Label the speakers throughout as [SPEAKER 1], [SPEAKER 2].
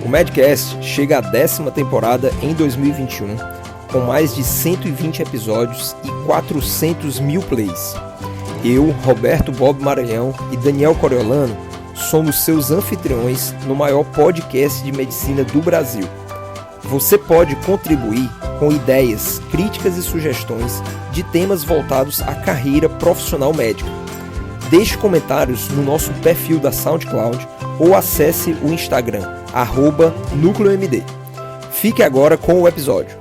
[SPEAKER 1] O Medcast chega à 10ª temporada em 2021, com mais de 120 episódios e 400 mil plays. Eu, Roberto Bob Maranhão e Daniel Coriolano somos seus anfitriões no maior podcast de medicina do Brasil. Você pode contribuir com ideias, críticas e sugestões de temas voltados à carreira profissional médica. Deixe comentários no nosso perfil da SoundCloud ou acesse o Instagram, @NúcleoMD. Fique agora com o episódio.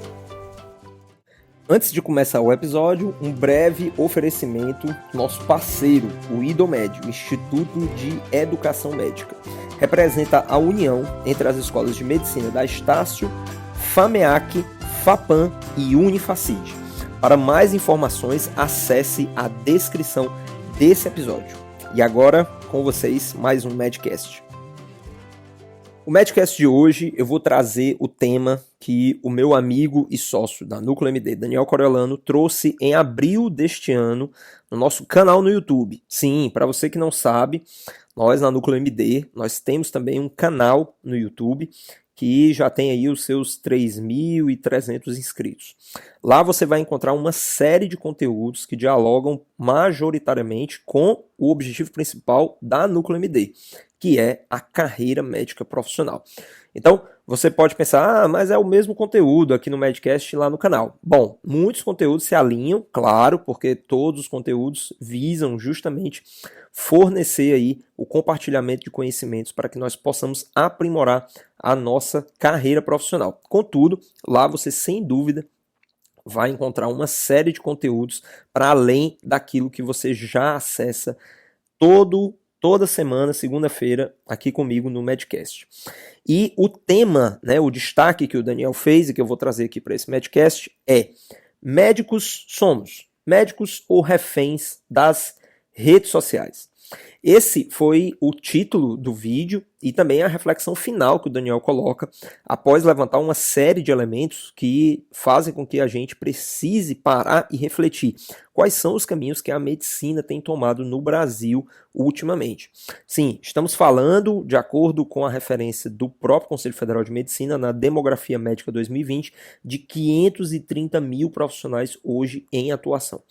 [SPEAKER 1] Antes de começar o episódio, um breve oferecimento do nosso parceiro, o IDOMED, o Instituto de Educação Médica. Representa a união entre as escolas de medicina da Estácio, FAMEAC, FAPAM e Unifacid. Para mais informações, acesse a descrição desse episódio. E agora, com vocês, mais um Medcast. O Medcast de hoje eu vou trazer o tema que o meu amigo e sócio da NúcleoMD, Daniel Coriolano, trouxe em abril deste ano no nosso canal no YouTube. Sim, para você que não sabe, nós na NúcleoMD, nós temos também um canal no YouTube que já tem aí os seus 3.300 inscritos. Lá você vai encontrar uma série de conteúdos que dialogam majoritariamente com o objetivo principal da NúcleoMD, que é a carreira médica profissional. Então, você pode pensar, mas é o mesmo conteúdo aqui no Medcast lá no canal. Bom, muitos conteúdos se alinham, claro, porque todos os conteúdos visam justamente fornecer aí o compartilhamento de conhecimentos para que nós possamos aprimorar a nossa carreira profissional. Contudo, lá você sem dúvida vai encontrar uma série de conteúdos para além daquilo que você já acessa toda semana, segunda-feira, aqui comigo no Medcast. E o tema, o destaque que o Daniel fez e que eu vou trazer aqui para esse Medcast é: médicos somos, médicos ou reféns das redes sociais. Esse foi o título do vídeo e também a reflexão final que o Daniel coloca após levantar uma série de elementos que fazem com que a gente precise parar e refletir quais são os caminhos que a medicina tem tomado no Brasil ultimamente. Sim, estamos falando, de acordo com a referência do próprio Conselho Federal de Medicina, na Demografia Médica 2020, de 530 mil profissionais hoje em atuação.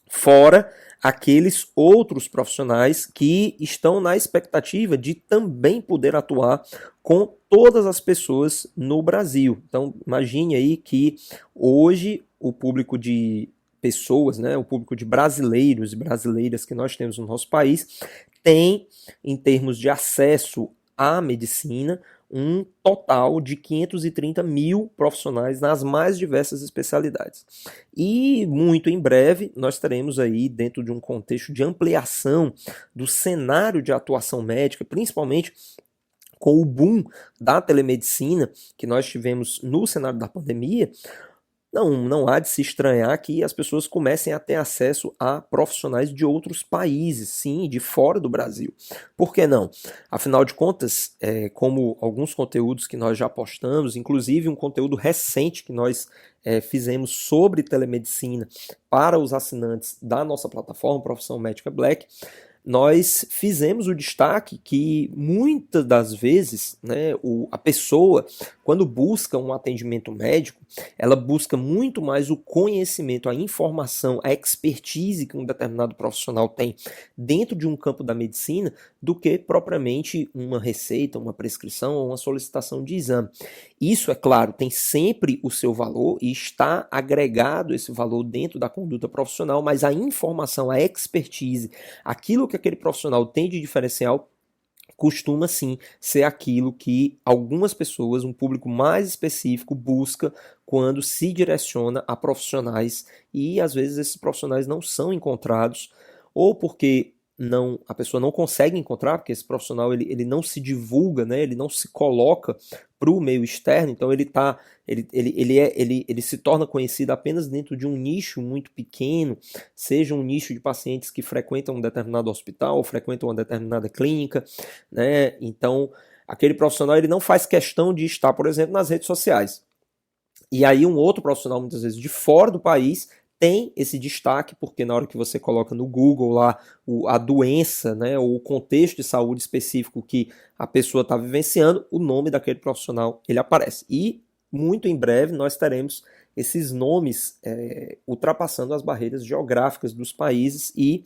[SPEAKER 1] Fora aqueles outros profissionais que estão na expectativa de também poder atuar com todas as pessoas no Brasil. Então, imagine aí que hoje o público de pessoas, o público de brasileiros e brasileiras que nós temos no nosso país, tem, em termos de acesso à medicina, um total de 530 mil profissionais nas mais diversas especialidades. E muito em breve nós teremos aí, dentro de um contexto de ampliação do cenário de atuação médica, principalmente com o boom da telemedicina que nós tivemos no cenário da pandemia, não há de se estranhar que as pessoas comecem a ter acesso a profissionais de outros países, sim, de fora do Brasil. Por que não? Afinal de contas, como alguns conteúdos que nós já postamos, inclusive um conteúdo recente que nós fizemos sobre telemedicina para os assinantes da nossa plataforma Profissão Médica Black, nós fizemos o destaque que muitas das vezes a pessoa, quando busca um atendimento médico, ela busca muito mais o conhecimento, a informação, a expertise que um determinado profissional tem dentro de um campo da medicina do que propriamente uma receita, uma prescrição ou uma solicitação de exame. Isso, é claro, tem sempre o seu valor e está agregado esse valor dentro da conduta profissional, mas a informação, a expertise, aquilo que aquele profissional tem de diferencial, costuma sim ser aquilo que algumas pessoas, um público mais específico, busca quando se direciona a profissionais e às vezes esses profissionais não são encontrados ou porque a pessoa não consegue encontrar, porque esse profissional ele não se divulga, ele não se coloca para o meio externo, então ele se torna conhecido apenas dentro de um nicho muito pequeno, seja um nicho de pacientes que frequentam um determinado hospital, ou frequentam uma determinada clínica, Então, aquele profissional ele não faz questão de estar, por exemplo, nas redes sociais. E aí um outro profissional, muitas vezes de fora do país, tem esse destaque, porque na hora que você coloca no Google lá a doença, né, ou o contexto de saúde específico que a pessoa está vivenciando, o nome daquele profissional ele aparece. E muito em breve nós teremos esses nomes ultrapassando as barreiras geográficas dos países e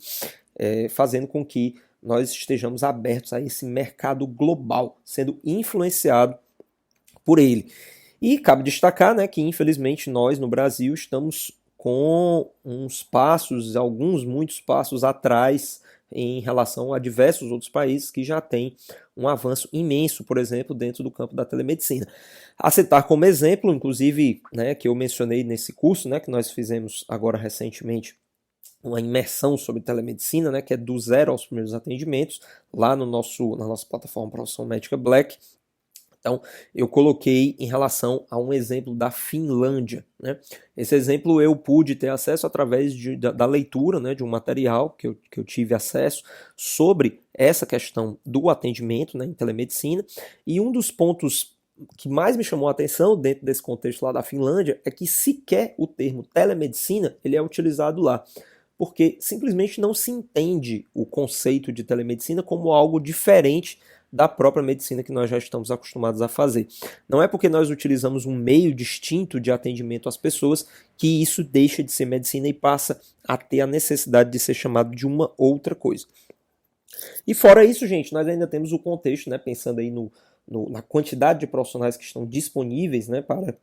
[SPEAKER 1] fazendo com que nós estejamos abertos a esse mercado global, sendo influenciado por ele. E cabe destacar, né, que infelizmente nós no Brasil estamos com uns passos, muitos passos atrás em relação a diversos outros países que já têm um avanço imenso, por exemplo, dentro do campo da telemedicina. A citar como exemplo, inclusive, né, que eu mencionei nesse curso, né, que nós fizemos agora recentemente, uma imersão sobre telemedicina, né, que é do zero aos primeiros atendimentos, lá na nossa plataforma Profissão Médica Black. Então, eu coloquei em relação a um exemplo da Finlândia, né? Esse exemplo eu pude ter acesso através da leitura, né, de um material que eu tive acesso sobre essa questão do atendimento, né, em telemedicina, e um dos pontos que mais me chamou a atenção dentro desse contexto lá da Finlândia é que sequer o termo telemedicina ele é utilizado lá, porque simplesmente não se entende o conceito de telemedicina como algo diferente da própria medicina que nós já estamos acostumados a fazer. Não é porque nós utilizamos um meio distinto de atendimento às pessoas que isso deixa de ser medicina e passa a ter a necessidade de ser chamado de uma outra coisa. E fora isso, gente, nós ainda temos o contexto, né, pensando aí na quantidade de profissionais que estão disponíveis, né, para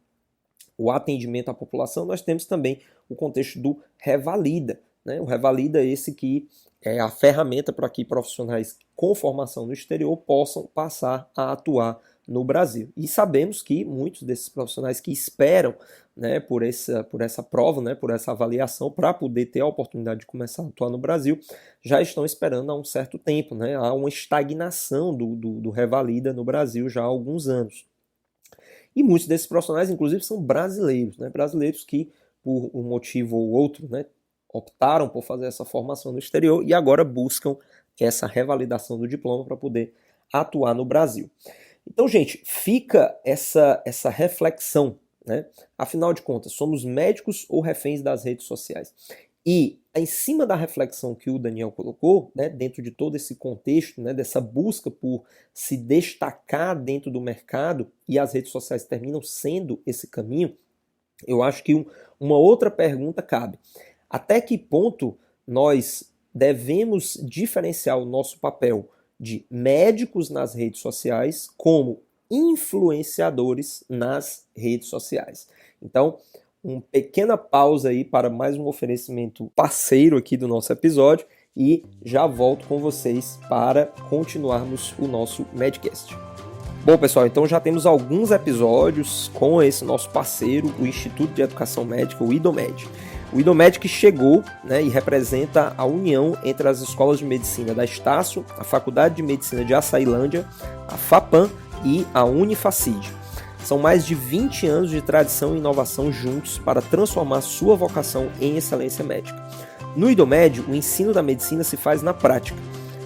[SPEAKER 1] o atendimento à população, nós temos também o contexto do Revalida. Né? O Revalida é esse que é a ferramenta para que profissionais com formação no exterior possam passar a atuar no Brasil. E sabemos que muitos desses profissionais que esperam, né, por essa prova, né, por essa avaliação, para poder ter a oportunidade de começar a atuar no Brasil, já estão esperando há um certo tempo. Né? Há uma estagnação do Revalida no Brasil já há alguns anos. E muitos desses profissionais, inclusive, são brasileiros, né? Brasileiros que, por um motivo ou outro, né, optaram por fazer essa formação no exterior e agora buscam essa revalidação do diploma para poder atuar no Brasil. Então, gente, fica essa reflexão, né? Afinal de contas, somos médicos ou reféns das redes sociais? E em cima da reflexão que o Daniel colocou, né, dentro de todo esse contexto, né, dessa busca por se destacar dentro do mercado, e as redes sociais terminam sendo esse caminho, eu acho que uma outra pergunta cabe. Até que ponto nós devemos diferenciar o nosso papel de médicos nas redes sociais como influenciadores nas redes sociais? Então, uma pequena pausa aí para mais um oferecimento parceiro aqui do nosso episódio e já volto com vocês para continuarmos o nosso Medcast. Bom, pessoal, então já temos alguns episódios com esse nosso parceiro, o Instituto de Educação Médica, o IDOMED. O IDOMED que chegou, né, e representa a união entre as escolas de medicina da Estácio, a Faculdade de Medicina de Açailândia, a FAPAM e a Unifacid. São mais de 20 anos de tradição e inovação juntos para transformar sua vocação em excelência médica. No IDOMED, o ensino da medicina se faz na prática.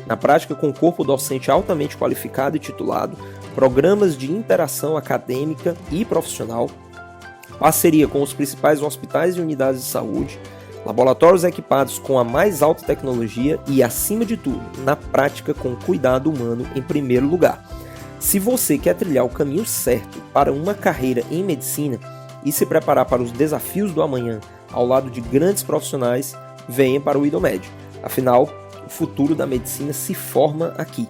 [SPEAKER 1] Na prática, com corpo docente altamente qualificado e titulado, programas de interação acadêmica e profissional, parceria com os principais hospitais e unidades de saúde, laboratórios equipados com a mais alta tecnologia e, acima de tudo, na prática com cuidado humano em primeiro lugar. Se você quer trilhar o caminho certo para uma carreira em medicina e se preparar para os desafios do amanhã ao lado de grandes profissionais, venha para o IDOMED. Afinal, o futuro da medicina se forma aqui.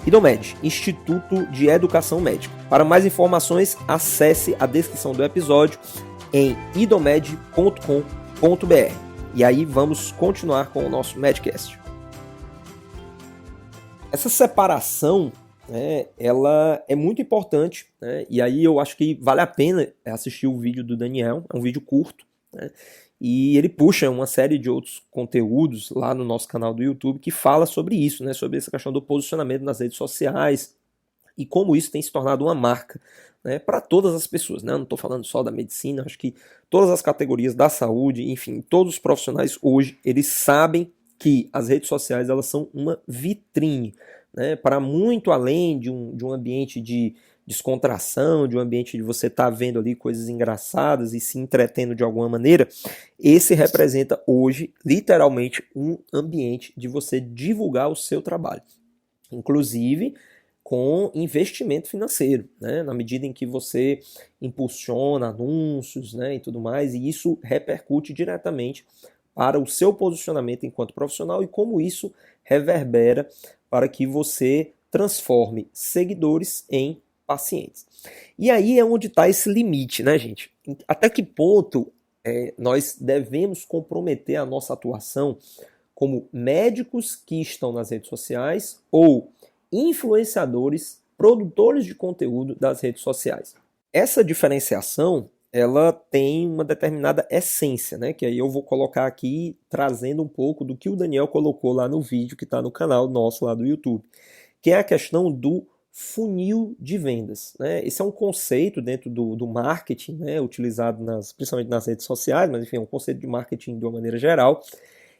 [SPEAKER 1] IDOMED, Instituto de Educação Médica. Para mais informações, acesse a descrição do episódio em idomed.com.br. E aí vamos continuar com o nosso Medcast. Essa separação, né, ela é muito importante, né, e aí eu acho que vale a pena assistir o vídeo do Daniel, é um vídeo curto, né, e ele puxa uma série de outros conteúdos lá no nosso canal do YouTube que fala sobre isso, né, sobre essa questão do posicionamento nas redes sociais e como isso tem se tornado uma marca, né, para todas as pessoas. Né? Eu não estou falando só da medicina, acho que todas as categorias da saúde, enfim, todos os profissionais hoje, eles sabem que as redes sociais elas são uma vitrine né, para muito além de um ambiente de descontração, de um ambiente de você estar vendo ali coisas engraçadas e se entretendo de alguma maneira, esse representa hoje, literalmente, um ambiente de você divulgar o seu trabalho. Inclusive com investimento financeiro, né? Na medida em que você impulsiona anúncios, né, e tudo mais, e isso repercute diretamente para o seu posicionamento enquanto profissional e como isso reverbera para que você transforme seguidores em pacientes. E aí é onde está esse limite, né, gente? Até que ponto nós devemos comprometer a nossa atuação como médicos que estão nas redes sociais ou influenciadores, produtores de conteúdo das redes sociais. Essa diferenciação, ela tem uma determinada essência, né? Que aí eu vou colocar aqui trazendo um pouco do que o Daniel colocou lá no vídeo que está no canal nosso lá do YouTube, que é a questão do funil de vendas, né? Esse é um conceito dentro do marketing, né? Utilizado principalmente nas redes sociais, mas enfim, é um conceito de marketing de uma maneira geral,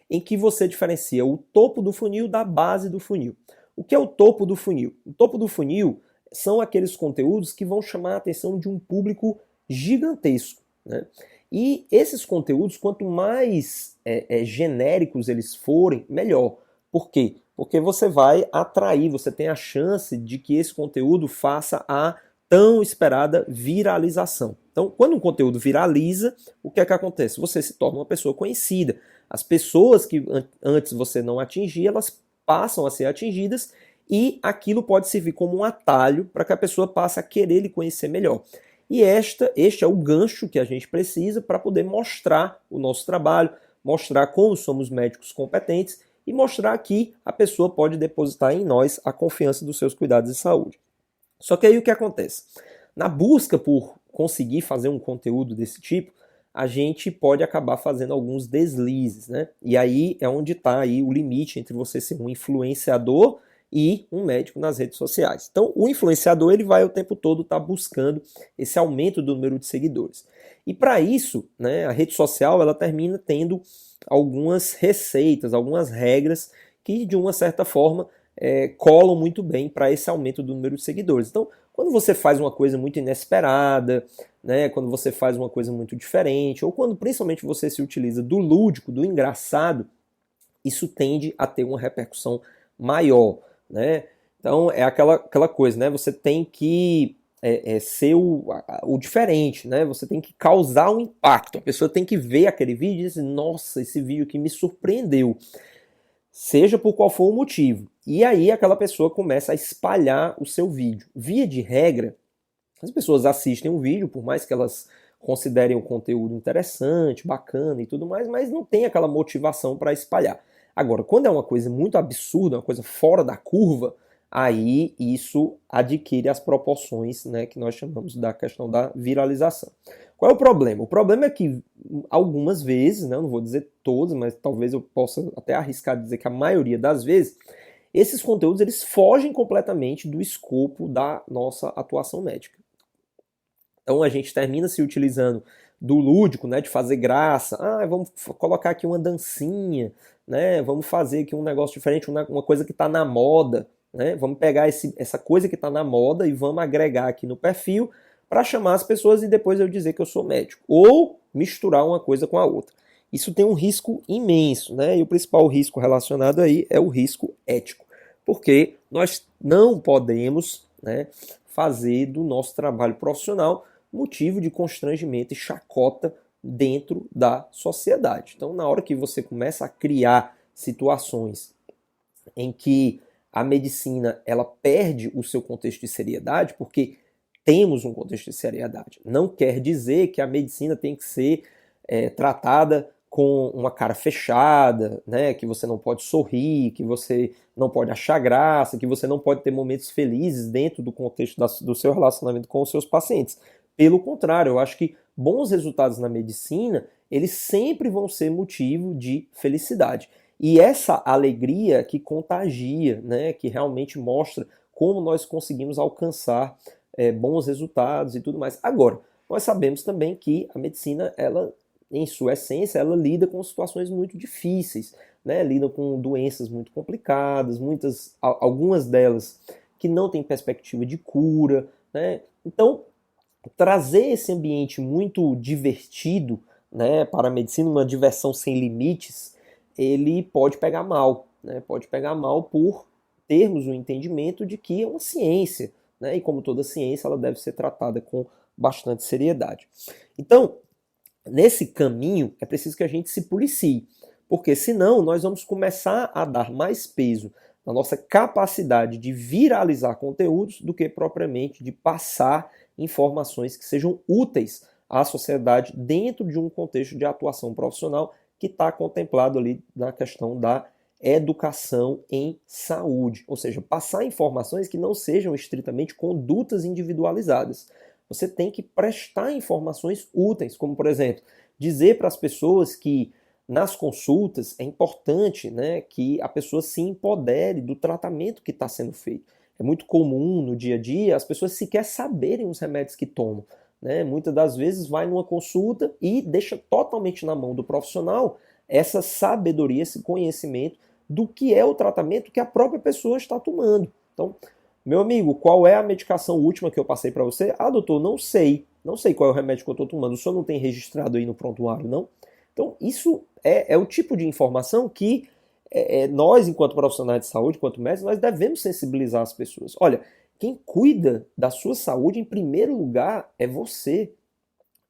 [SPEAKER 1] em que você diferencia o topo do funil da base do funil. O que é o topo do funil? O topo do funil são aqueles conteúdos que vão chamar a atenção de um público gigantesco, né? E esses conteúdos, quanto mais genéricos eles forem, melhor. Por quê? Porque você vai atrair, você tem a chance de que esse conteúdo faça a tão esperada viralização. Então, quando um conteúdo viraliza, o que é que acontece? Você se torna uma pessoa conhecida. As pessoas que antes você não atingia, elas passam a ser atingidas e aquilo pode servir como um atalho para que a pessoa passe a querer lhe conhecer melhor. E este é o gancho que a gente precisa para poder mostrar o nosso trabalho, mostrar como somos médicos competentes e mostrar que a pessoa pode depositar em nós a confiança dos seus cuidados de saúde. Só que aí o que acontece? Na busca por conseguir fazer um conteúdo desse tipo, a gente pode acabar fazendo alguns deslizes, né? E aí é onde está aí o limite entre você ser um influenciador e um médico nas redes sociais. Então, o influenciador ele vai o tempo todo estar buscando esse aumento do número de seguidores. E para isso, né, a rede social ela termina tendo algumas receitas, algumas regras que de uma certa forma colam muito bem para esse aumento do número de seguidores. Então, quando você faz uma coisa muito inesperada, né, quando você faz uma coisa muito diferente, ou quando principalmente você se utiliza do lúdico, do engraçado, isso tende a ter uma repercussão maior, né? Então é aquela coisa, né? Você tem que ser o diferente, né? Você tem que causar um impacto. A pessoa tem que ver aquele vídeo e dizer, nossa, esse vídeo aqui me surpreendeu. Seja por qual for o motivo. E aí aquela pessoa começa a espalhar o seu vídeo. Via de regra, as pessoas assistem um vídeo, por mais que elas considerem o conteúdo interessante, bacana e tudo mais, mas não tem aquela motivação para espalhar. Agora, quando é uma coisa muito absurda, uma coisa fora da curva, aí isso adquire as proporções, né, que nós chamamos da questão da viralização. Qual é o problema? O problema é que algumas vezes, né, não vou dizer todas, mas talvez eu possa até arriscar dizer que a maioria das vezes, esses conteúdos eles fogem completamente do escopo da nossa atuação médica. Então a gente termina se utilizando do lúdico, né, de fazer graça. Vamos colocar aqui uma dancinha, né, vamos fazer aqui um negócio diferente, uma coisa que está na moda, né, vamos pegar essa coisa que está na moda e vamos agregar aqui no perfil para chamar as pessoas e depois eu dizer que eu sou médico. Ou misturar uma coisa com a outra. Isso tem um risco imenso, né, e o principal risco relacionado aí é o risco ético. Porque nós não podemos, né, fazer do nosso trabalho profissional motivo de constrangimento e chacota dentro da sociedade. Então, na hora que você começa a criar situações em que a medicina ela perde o seu contexto de seriedade, porque temos um contexto de seriedade, não quer dizer que a medicina tem que ser tratada com uma cara fechada, né, que você não pode sorrir, que você não pode achar graça, que você não pode ter momentos felizes dentro do contexto do seu relacionamento com os seus pacientes. Pelo contrário, eu acho que bons resultados na medicina, eles sempre vão ser motivo de felicidade. E essa alegria que contagia, né, que realmente mostra como nós conseguimos alcançar bons resultados e tudo mais. Agora, nós sabemos também que a medicina, ela, em sua essência, ela lida com situações muito difíceis, né, lidam com doenças muito complicadas, algumas delas que não têm perspectiva de cura, né? Então, trazer esse ambiente muito divertido, né, para a medicina, uma diversão sem limites, ele pode pegar mal, né? Pode pegar mal por termos o entendimento de que é uma ciência, né? E como toda ciência, ela deve ser tratada com bastante seriedade. Então, nesse caminho, é preciso que a gente se policie, porque senão nós vamos começar a dar mais peso na nossa capacidade de viralizar conteúdos do que propriamente de passar informações que sejam úteis à sociedade dentro de um contexto de atuação profissional que está contemplado ali na questão da educação em saúde, ou seja, passar informações que não sejam estritamente condutas individualizadas. Você tem que prestar informações úteis, como, por exemplo, dizer para as pessoas que nas consultas é importante, né, que a pessoa se empodere do tratamento que está sendo feito. É muito comum no dia a dia as pessoas sequer saberem os remédios que tomam, né? Muitas das vezes vai numa consulta e deixa totalmente na mão do profissional essa sabedoria, esse conhecimento do que é o tratamento que a própria pessoa está tomando. Então, meu amigo, qual é a medicação última que eu passei para você? Ah, doutor, não sei qual é o remédio que eu estou tomando. O senhor não tem registrado aí no prontuário, não? Então, isso é o tipo de informação que nós, enquanto profissionais de saúde, enquanto médicos, nós devemos sensibilizar as pessoas. Olha, quem cuida da sua saúde, em primeiro lugar, é você.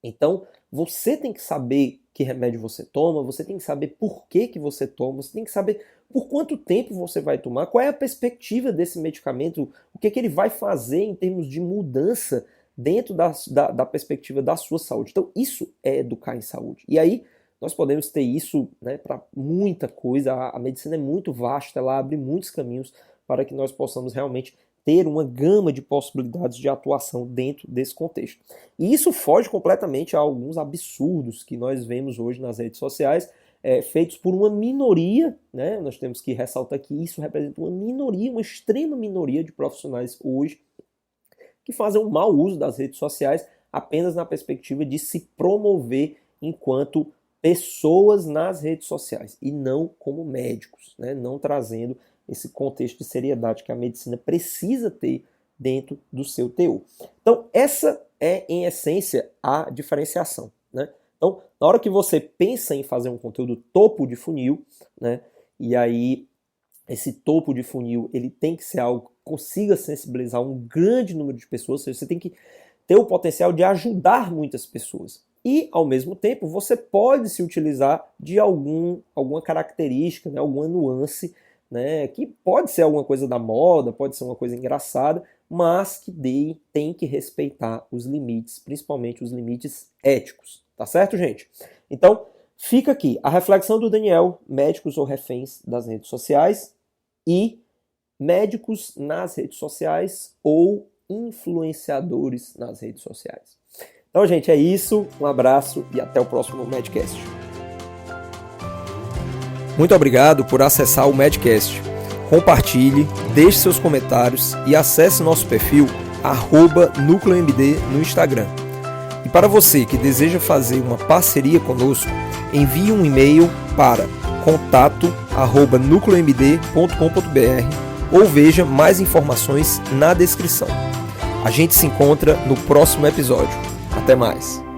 [SPEAKER 1] Então, você tem que saber que remédio você toma, você tem que saber por que você toma, você tem que saber por quanto tempo você vai tomar, qual é a perspectiva desse medicamento, o que ele vai fazer em termos de mudança dentro da perspectiva da sua saúde. Então, isso é educar em saúde. E aí, nós podemos ter isso, né, para muita coisa. A medicina é muito vasta, ela abre muitos caminhos para que nós possamos realmente ter uma gama de possibilidades de atuação dentro desse contexto. E isso foge completamente a alguns absurdos que nós vemos hoje nas redes sociais, feitos por uma minoria, né? Nós temos que ressaltar que isso representa uma minoria, uma extrema minoria de profissionais hoje que fazem um mau uso das redes sociais apenas na perspectiva de se promover enquanto pessoas nas redes sociais e não como médicos, né? Não trazendo esse contexto de seriedade que a medicina precisa ter dentro do seu teor. Então, essa é, em essência, a diferenciação, né? Então, na hora que você pensa em fazer um conteúdo topo de funil, né? E aí, esse topo de funil, ele tem que ser algo que consiga sensibilizar um grande número de pessoas, ou seja, você tem que ter o potencial de ajudar muitas pessoas. E, ao mesmo tempo, você pode se utilizar de alguma característica, né? Alguma nuance, né, que pode ser alguma coisa da moda, pode ser uma coisa engraçada, mas que tem que respeitar os limites, principalmente os limites éticos. Tá certo, gente? Então, fica aqui a reflexão do Daniel, médicos ou reféns das redes sociais e médicos nas redes sociais ou influenciadores nas redes sociais. Então, gente, é isso. Um abraço e até o próximo Medcast. Muito obrigado por acessar o Medcast. Compartilhe, deixe seus comentários e acesse nosso perfil @NúcleoMD no Instagram. E para você que deseja fazer uma parceria conosco, envie um e-mail para contato@nucleomd.com.br ou veja mais informações na descrição. A gente se encontra no próximo episódio. Até mais!